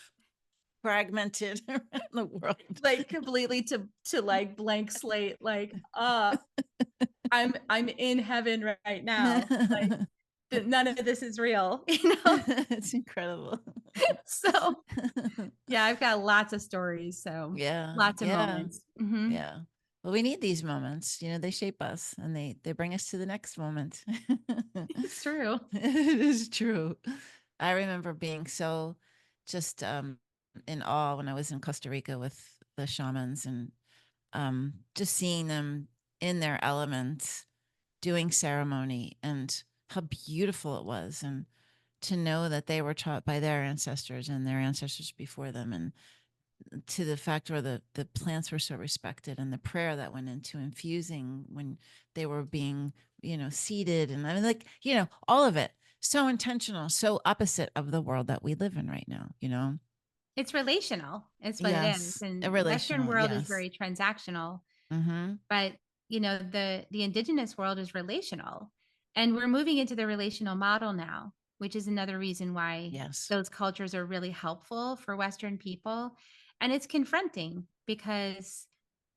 [SPEAKER 1] fragmented around the world.
[SPEAKER 2] like completely to like blank slate, like, I'm in heaven right now. Like, none of this is real,
[SPEAKER 1] It's incredible.
[SPEAKER 2] So yeah, I've got lots of stories. So
[SPEAKER 1] Yeah.
[SPEAKER 2] lots of
[SPEAKER 1] Yeah.
[SPEAKER 2] moments. Hmm.
[SPEAKER 1] Yeah. Well, we need these moments. They shape us and they bring us to the next moment.
[SPEAKER 2] It's true.
[SPEAKER 1] It is true. I remember being so just in awe when I was in Costa Rica with the shamans, and just seeing them in their element doing ceremony, and how beautiful it was, and to know that they were taught by their ancestors and their ancestors before them, and to the fact where the plants were so respected, and the prayer that went into infusing when they were being seeded, and I mean, like, all of it so intentional, so opposite of the world that we live in right now.
[SPEAKER 2] It's relational. It's what it is.
[SPEAKER 1] Yes, a
[SPEAKER 2] And Western
[SPEAKER 1] relational,
[SPEAKER 2] world is
[SPEAKER 1] yes.
[SPEAKER 2] very transactional,
[SPEAKER 1] Mm-hmm.
[SPEAKER 2] but the indigenous world is relational. And we're moving into the relational model now, which is another reason why
[SPEAKER 1] Yes.
[SPEAKER 2] those cultures are really helpful for Western people. And it's confronting because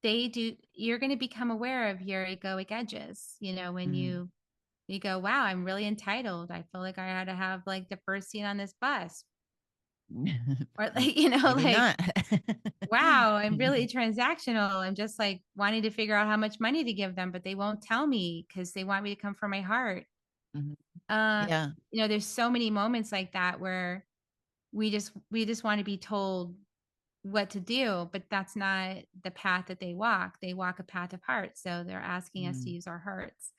[SPEAKER 2] you're going to become aware of your egoic edges, when
[SPEAKER 1] Mm.
[SPEAKER 2] you go, wow, I'm really entitled. I feel like I had to have like the first seat on this bus. Or like,
[SPEAKER 1] Maybe
[SPEAKER 2] like,
[SPEAKER 1] not.
[SPEAKER 2] wow, I'm really transactional. I'm just like wanting to figure out how much money to give them, but they won't tell me because they want me to come from my heart.
[SPEAKER 1] Mhm.
[SPEAKER 2] Uh,
[SPEAKER 1] Yeah.
[SPEAKER 2] there's so many moments like that where we just want to be told what to do, but that's not the path that they walk. They walk a path of heart. So they're asking us to
[SPEAKER 1] Mm.
[SPEAKER 2] use our hearts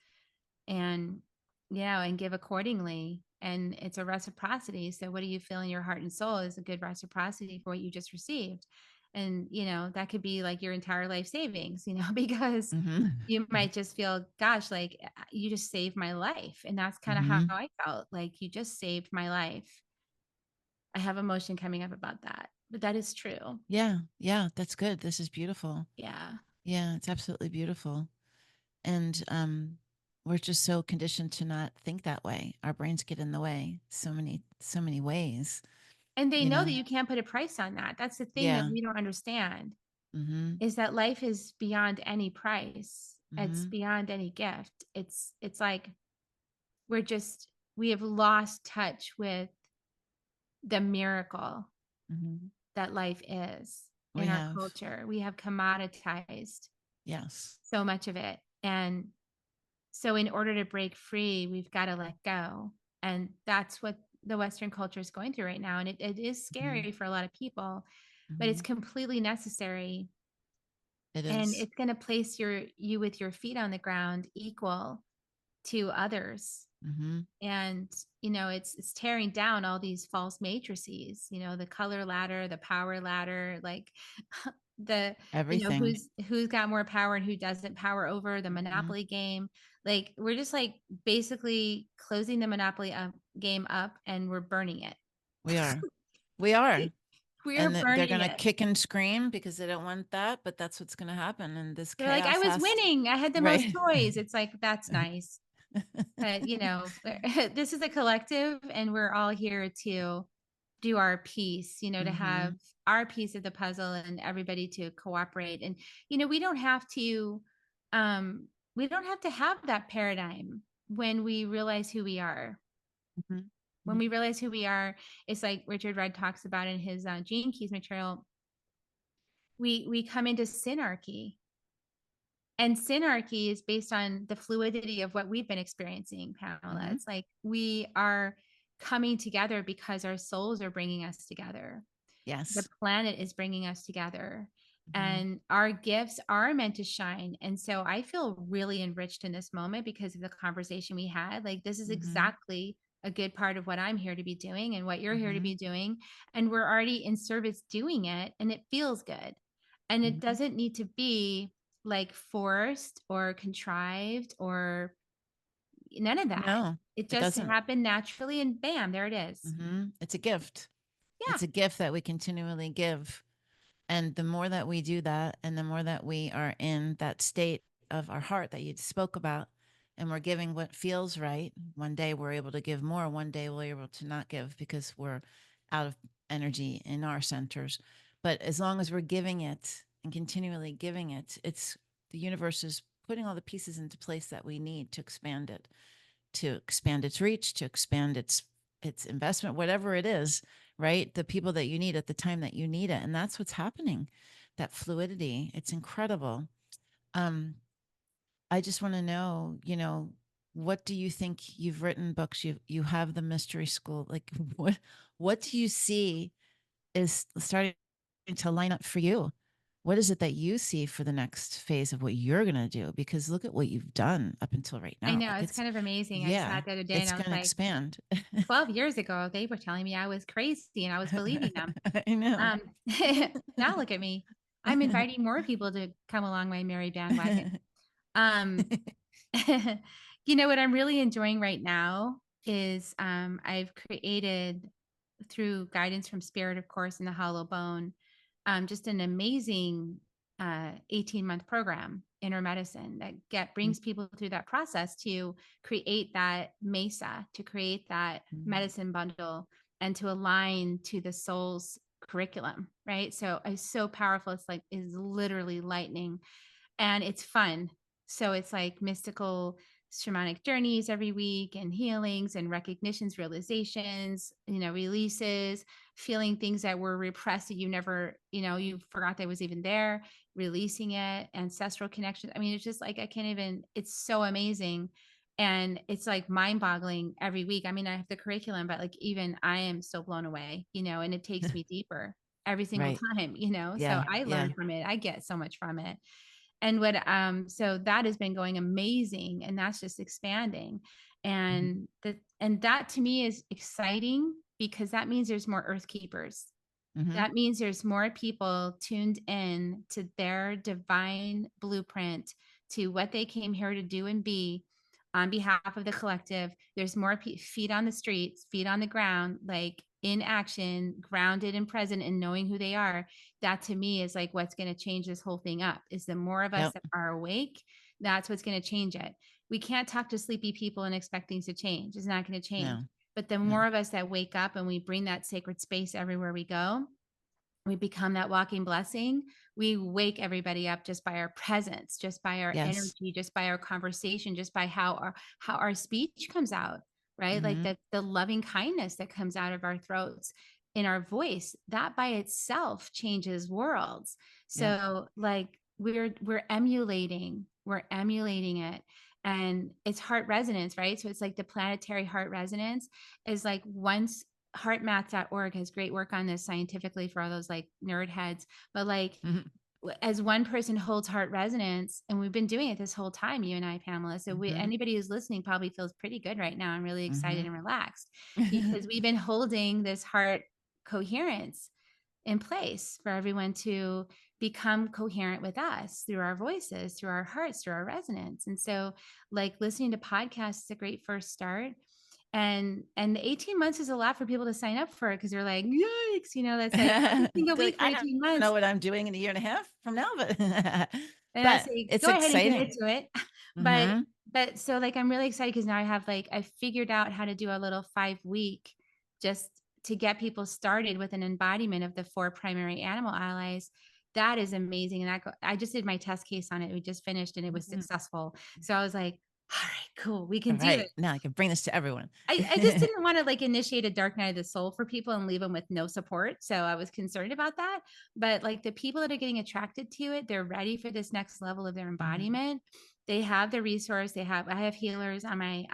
[SPEAKER 2] and and give accordingly. And it's a reciprocity. So what do you feel in your heart and soul is a good reciprocity for what you just received. And that could be like your entire life savings, because
[SPEAKER 1] Mhm.
[SPEAKER 2] you might just feel, gosh, like you just saved my life. And that's kind of how
[SPEAKER 1] Mhm.
[SPEAKER 2] I felt, like you just saved my life. I have emotion coming up about that, but that is true.
[SPEAKER 1] Yeah. Yeah. That's good. This is beautiful.
[SPEAKER 2] Yeah.
[SPEAKER 1] Yeah. It's absolutely beautiful. And we're just so conditioned to not think that way. Our brains get in the way so many ways,
[SPEAKER 2] And they
[SPEAKER 1] you
[SPEAKER 2] know that
[SPEAKER 1] know?
[SPEAKER 2] you can't put a price on that. That's the thing that
[SPEAKER 1] Yeah.
[SPEAKER 2] we don't understand.
[SPEAKER 1] Mm-hmm.
[SPEAKER 2] Is that life is beyond any price. It's
[SPEAKER 1] Mm-hmm.
[SPEAKER 2] beyond any gift. It's like we have lost touch with the miracle
[SPEAKER 1] Mm-hmm.
[SPEAKER 2] that life is
[SPEAKER 1] We
[SPEAKER 2] in our
[SPEAKER 1] have.
[SPEAKER 2] culture. We have commoditized
[SPEAKER 1] Yes.
[SPEAKER 2] so much of it. And so in order to break free, we've got to let go. And that's what the Western culture is going through right now. And it is
[SPEAKER 1] Mm-hmm.
[SPEAKER 2] scary for a lot of people, but it's
[SPEAKER 1] Mm-hmm.
[SPEAKER 2] completely necessary.
[SPEAKER 1] It
[SPEAKER 2] And
[SPEAKER 1] is.
[SPEAKER 2] it's going to place you with your feet on the ground equal to others.
[SPEAKER 1] Mm-hmm.
[SPEAKER 2] And it's tearing down all these false matrices, the color ladder, the power ladder, like the
[SPEAKER 1] Everything.
[SPEAKER 2] who's got more power and who doesn't, power over the
[SPEAKER 1] Mm-hmm.
[SPEAKER 2] monopoly game. Like we're just like basically closing the monopoly game up and we're burning it.
[SPEAKER 1] We are. We are.
[SPEAKER 2] We're
[SPEAKER 1] And they're
[SPEAKER 2] burning
[SPEAKER 1] going to
[SPEAKER 2] it.
[SPEAKER 1] kick and scream because they don't want that, but that's what's going to happen. And this
[SPEAKER 2] They're like, I
[SPEAKER 1] chaos
[SPEAKER 2] was
[SPEAKER 1] has
[SPEAKER 2] winning, I had the most
[SPEAKER 1] right.
[SPEAKER 2] toys. It's like, that's nice. But this is a collective and we're all here to do our piece, to have
[SPEAKER 1] Mm-hmm.
[SPEAKER 2] our piece of the puzzle and everybody to cooperate. And we don't have to um we don't have to have that paradigm when we realize who we are. When
[SPEAKER 1] Mm-hmm.
[SPEAKER 2] we realize who we are, it's like Richard Rudd talks about in his Gene Keys material. We come into synarchy. And synarchy is based on the fluidity of what we've been experiencing, Pamela.
[SPEAKER 1] Mm-hmm.
[SPEAKER 2] It's like we are coming together because our souls are bringing us together. The
[SPEAKER 1] Yes.
[SPEAKER 2] planet is bringing us together,
[SPEAKER 1] Mm-hmm.
[SPEAKER 2] and our gifts are meant to shine. And so I feel really enriched in this moment because of the conversation we had. Like, this is
[SPEAKER 1] Mm-hmm.
[SPEAKER 2] exactly a good part of what I'm here to be doing and what you're here to
[SPEAKER 1] Mm-hmm.
[SPEAKER 2] be doing. And we're already in service doing it, and it feels good. And it
[SPEAKER 1] Mm-hmm.
[SPEAKER 2] doesn't need to be like forced or contrived or none of that.
[SPEAKER 1] No,
[SPEAKER 2] It
[SPEAKER 1] it
[SPEAKER 2] just
[SPEAKER 1] doesn't.
[SPEAKER 2] happened naturally, and bam, there it is.
[SPEAKER 1] It's a gift.
[SPEAKER 2] Yeah.
[SPEAKER 1] It's a gift that we continually give. And the more that we do that, and the more that we are in that state of our heart that you spoke about, and we're giving what feels right, one day we're able to give more, one day we're able to not give because we're out of energy in our centers. But as long as we're giving it and continually giving it, it's the universe is putting all the pieces into place that we need to expand it, to expand its reach, to expand its investment, whatever it is, right? The people that you need at the time that you need it. And that's what's happening. That fluidity, it's incredible. Um, I just want to know, what do you think? You've written books, you have the mystery school. Like what do you see is starting to line up for you? What is it that you see for the next phase of what you're going to do? Because look at what you've done up until right
[SPEAKER 2] I
[SPEAKER 1] now.
[SPEAKER 2] know,
[SPEAKER 1] Like
[SPEAKER 2] it's kind of amazing. I
[SPEAKER 1] yeah,
[SPEAKER 2] sat the other day and
[SPEAKER 1] it's
[SPEAKER 2] I was
[SPEAKER 1] going to
[SPEAKER 2] like,
[SPEAKER 1] expand.
[SPEAKER 2] 12 years ago, they were telling me I was crazy and I was believing them.
[SPEAKER 1] I know.
[SPEAKER 2] Um, now look at me. I'm inviting more people to come along my merry bandwagon. Um, what I'm really enjoying right now is I've created through guidance from spirit, of course, in the hollow bone, just an amazing 18-month program, inner medicine, that brings people through that process to create that mesa, to create that
[SPEAKER 1] Mhm.
[SPEAKER 2] medicine bundle, and to align to the soul's curriculum, right? So it's so powerful. It's like is literally lightning, and it's fun. So it's like mystical shamanic journeys every week, and healings and recognitions, realizations, releases, feeling things that were repressed that you never, you forgot that was even there, releasing it, ancestral connections. I mean, it's just like I can't even, it's so amazing. And it's like mind boggling every week. I mean, I have the curriculum, but like even I am so blown away, and it takes me deeper every single
[SPEAKER 1] Right.
[SPEAKER 2] time. So
[SPEAKER 1] Yeah.
[SPEAKER 2] I
[SPEAKER 1] Yeah.
[SPEAKER 2] learn from it. I get so much from it. And so that has been going amazing, and that's just expanding.
[SPEAKER 1] Mhm.
[SPEAKER 2] And that to me is exciting, because that means there's more earth keepers.
[SPEAKER 1] Mhm.
[SPEAKER 2] That means there's more people tuned in to their divine blueprint, to what they came here to do and be on behalf of the collective. There's more feet on the streets, feet on the ground, like in action, grounded and present and knowing who they are. That to me is like what's going to change this whole thing up, is the more of us
[SPEAKER 1] Yep.
[SPEAKER 2] that are awake, that's what's going to change it. We can't talk to sleepy people and expect things to change. It's not going to change.
[SPEAKER 1] No.
[SPEAKER 2] But the
[SPEAKER 1] No.
[SPEAKER 2] more of us that wake up and we bring that sacred space everywhere we go, we become that walking blessing. We wake everybody up just by our presence, just by our
[SPEAKER 1] Yes.
[SPEAKER 2] energy, just by our conversation, just by how our speech comes out, right? Like
[SPEAKER 1] Mhm.
[SPEAKER 2] the loving kindness that comes out of our throats in our voice, that by itself changes worlds.
[SPEAKER 1] Yep.
[SPEAKER 2] So like we're emulating it. And it's heart resonance, right? So it's like the planetary heart resonance is like, once heartmath.org has great work on this scientifically for all those like nerd heads. But like,
[SPEAKER 1] Mhm.
[SPEAKER 2] as one person holds heart resonance, and we've been doing it this whole time, you and I, Pamela. So
[SPEAKER 1] Mhm.
[SPEAKER 2] anybody who's listening probably feels pretty good right now. I'm really excited
[SPEAKER 1] Mhm.
[SPEAKER 2] and relaxed, because we've been holding this heart coherence in place for everyone to become coherent with us through our voices, through our hearts, through our resonance. And so like listening to podcasts is a great first start. And the 18 months is a lot for people to sign up for, because they're like, yikes, that's like every
[SPEAKER 1] They're
[SPEAKER 2] single week
[SPEAKER 1] like,
[SPEAKER 2] for
[SPEAKER 1] I don't
[SPEAKER 2] 18
[SPEAKER 1] know
[SPEAKER 2] months.
[SPEAKER 1] what I'm doing in a year and a half from now, but
[SPEAKER 2] And I
[SPEAKER 1] but
[SPEAKER 2] say,
[SPEAKER 1] it's
[SPEAKER 2] go ahead and commit
[SPEAKER 1] exciting.
[SPEAKER 2] to it. But
[SPEAKER 1] Mhm.
[SPEAKER 2] but so like I'm really excited, because now I figured out how to do a little 5 week, just to get people started with an embodiment of the four primary animal allies. That is amazing. And I just did my test case on it. We just finished and it was
[SPEAKER 1] Mhm.
[SPEAKER 2] successful. So I was like, all right, cool, we
[SPEAKER 1] All
[SPEAKER 2] can do
[SPEAKER 1] right.
[SPEAKER 2] this.
[SPEAKER 1] Now I can bring this to everyone.
[SPEAKER 2] I just didn't want to like initiate a dark night of the soul for people and leave them with no support. So I was concerned about that. But like the people that are getting attracted to it, they're ready for this next level of their
[SPEAKER 1] Mhm.
[SPEAKER 2] embodiment. They have the resource. I have healers on my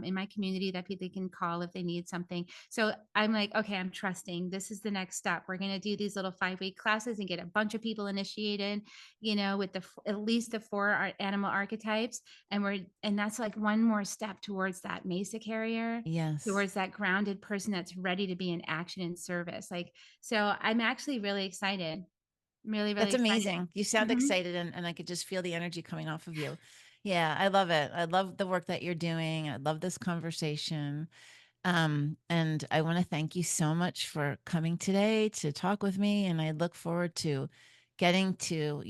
[SPEAKER 2] in my community that people can call if they need something. So I'm like, okay, I'm trusting. This is the next step. We're gonna do these little 5 week classes and get a bunch of people initiated, with at least the four animal archetypes, and that's like one more step towards that mesa carrier,
[SPEAKER 1] Yes.
[SPEAKER 2] towards that grounded person that's ready to be in action and service. Like, so I'm actually really excited, really, really
[SPEAKER 1] That's
[SPEAKER 2] excited.
[SPEAKER 1] amazing. You sound
[SPEAKER 2] Mhm.
[SPEAKER 1] excited and I could just feel the energy coming off of you. Yeah, I love it. I love the work that you're doing. I love this conversation. And I want to thank you so much for coming today to talk with me. And I look forward to getting to,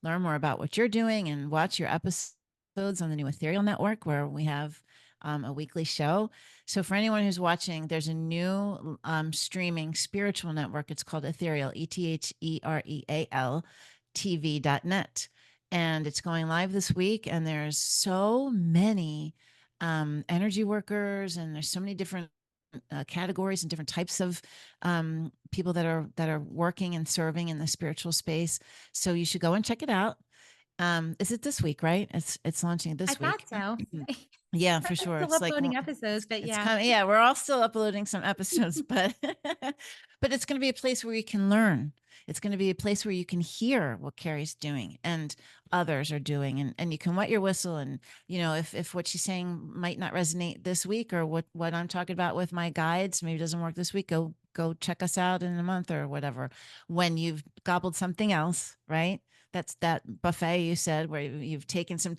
[SPEAKER 1] learn more about what you're doing and watch your episodes on the new Ethereal Network, where we have a weekly show. So for anyone who's watching, there's a new streaming spiritual network. It's called Ethereal, ETHEREAL TV.net. And it's going live this week. And there's so many energy workers, and there's so many different categories and different types of people that are working and serving in the spiritual space. So you should go and check it out. Is it this week, right? It's launching
[SPEAKER 2] I
[SPEAKER 1] this
[SPEAKER 2] thought
[SPEAKER 1] week.
[SPEAKER 2] so.
[SPEAKER 1] Yeah, for
[SPEAKER 2] I'm
[SPEAKER 1] sure.
[SPEAKER 2] still
[SPEAKER 1] It's like
[SPEAKER 2] uploading episodes, but
[SPEAKER 1] it's
[SPEAKER 2] yeah.
[SPEAKER 1] coming. Yeah, we're all still uploading some episodes, but but it's going to be a place where you can learn. It's going to be a place where you can hear what Kerri's doing and others are doing, and you can wet your whistle. And if what she's saying might not resonate this week, or what I'm talking about with my guides maybe doesn't work this week, go check us out in a month or whatever. When you've gobbled something else, right? That's that buffet you said where you've taken some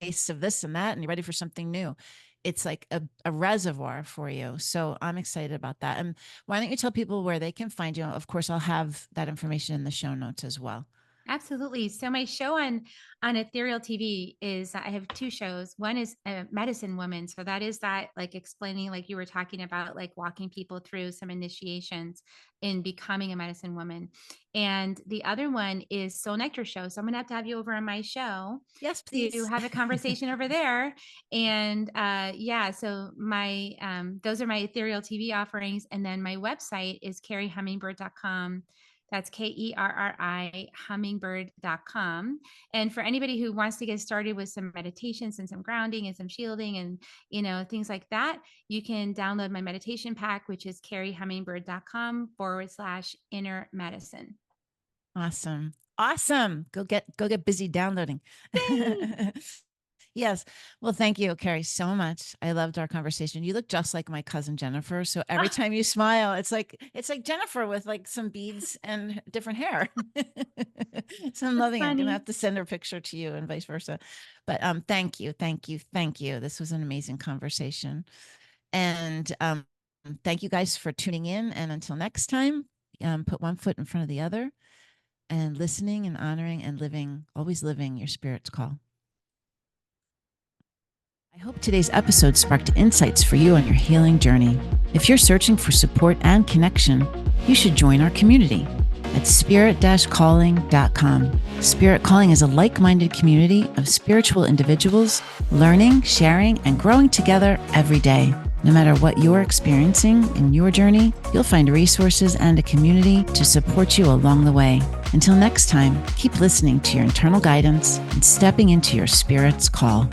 [SPEAKER 1] tastes of this and that, and you're ready for something new. It's like a reservoir for you. So I'm excited about that. And why don't you tell people where they can find you? Of course, I'll have that information in the show notes as well.
[SPEAKER 2] Absolutely. So my show on Ethereal TV is I have two shows. One is Medicine Woman. So that is that like explaining, like you were talking about, like walking people through some initiations in becoming a medicine woman. And the other one is Soul Nectar Show. So I'm gonna have you over on my show
[SPEAKER 1] Yes,
[SPEAKER 2] to
[SPEAKER 1] please.
[SPEAKER 2] have a conversation over there. And yeah, so my those are my Ethereal TV offerings. And then my website is kerrihummingbird.com. That's KERRI hummingbird.com. And for anybody who wants to get started with some meditations and some grounding and some shielding and, things like that, you can download my meditation pack, which is kerrihummingbird.com/inner medicine.
[SPEAKER 1] Awesome. Awesome. Go get busy downloading.
[SPEAKER 2] Yay!
[SPEAKER 1] Yes. Well, thank you, Kerri, so much. I loved our conversation. You look just like my cousin Jennifer. So every
[SPEAKER 2] Oh,
[SPEAKER 1] time you smile, it's like Jennifer with like some beads and different hair. So I'm
[SPEAKER 2] that's
[SPEAKER 1] loving it. I'm gonna
[SPEAKER 2] funny.
[SPEAKER 1] have to send her picture to you and vice versa. But thank you, thank you, thank you. This was an amazing conversation. And thank you guys for tuning in. And until next time, put one foot in front of the other and listening and honoring and living, always living your spirit's call. I hope today's episode sparked insights for you on your healing journey. If you're searching for support and connection, you should join our community at spirit-calling.com. Spirit Calling is a like-minded community of spiritual individuals learning, sharing, and growing together every day. No matter what you're experiencing in your journey, you'll find resources and a community to support you along the way. Until next time, keep listening to your internal guidance and stepping into your spirit's call.